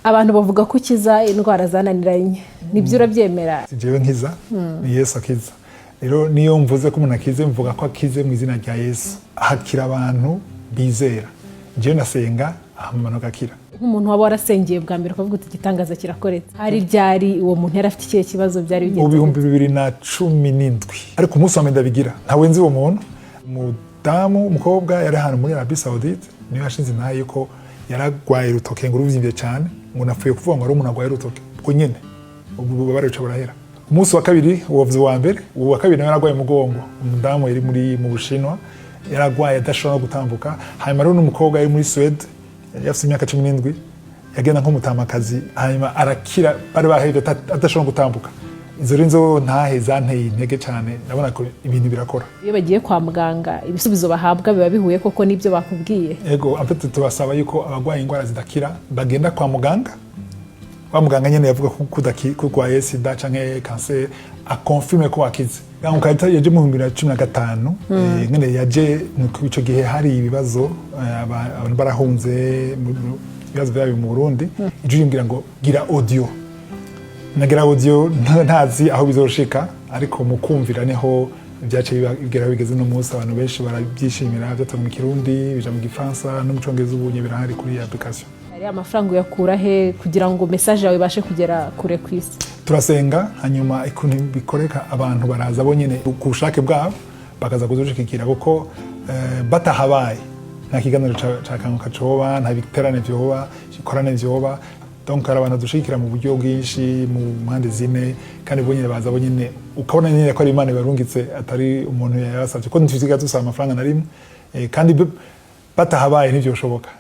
abantu bavuga ko ukiza indwara zananiranye nibyo urabyemera? Jewe nkiza ni Yesu akiza. Rero niyo mvuze ko umuntu akize mvuga ko akize mu izina rya Yesu. Hakira abantu bizera. Jewe nasenga ahamano gakira. Nk'umuntu waba warasengeye bwa mbere ukavuga uti igitangaza kirakoretse, hari ryari uwo muntu yari afite ikihe kibazo byari bigenze? Mu 2017 ariko umunsi wa mbere ndabigira ntawe nzi uwo muntu. Umudamu umukobwa yari hano muri Arabie Saoudite niyo yashinze nayo ko yaragwaye rutoke ngo ruvyimbye cyane ngo napfuye kuvuga ngo ari umuntu agwaye rutoke ubwo nyene ubu barica burahera. Umunsi wa kabiri uwavuze wa mbere uwo wa kabiri nawe yaragwaye umugongo. Umudamu yari mu Bushinwa yaragwaye adashobora gutambuka. Hanyuma rero n'umukobwa yari muri Swede yafite imyaka 17 yagenda nk'umutamakazi hanyuma arakira bari bahevye adashobora gutambuka. Izo rinzo ntahe zanteye intege cyane ndabona ko ibintu birakora. Iyo bagiye kwa muganga ibisubizo bahabwa biba bihuye koko nibyo bakubwiye? Ego apete tubasaba yuko abagwaye indwara zidakira bagenda kwa muganga. Wa muganga nyene yavuga ko kwa sida canke cancer akonfirme ko akize. Nko kayita yaje mu 2015 ngene yaje mu ico gihe hari ibibazo abantu barahunze ibibazo byayo mu Burundi. Ije yimbwira ngo gira audio. Nagira audio ntazi aho bizoshika ariko mukumvira neho byace bigera bigeze no munsi abantu benshi barabyishimira byo mu Kirundi bija mu Gifaransa no mu Congereza ubunye birahari kuri application. Ari amafaranga yakura he kugira ngo message yawe ibashe kugera kure kwisi? Turasenga hanyuma ikuntu bikoreka abantu baraza bonyene kubushake bwabo bakaza kuzoshikira kuko batahabaye nta kiganiro cakanguka coba nta biterane vyoba ikorane vyoba. Donc abantu dushikira mu buryo bwinshi mu mpande zine kandi bonyene baza bonyene ukabona nyine ko ari Imana barungitse atari umuntu yasavye ko ntituziga dusaba amafaranga na rimwe kandi batahabaye nivyo bishoboka.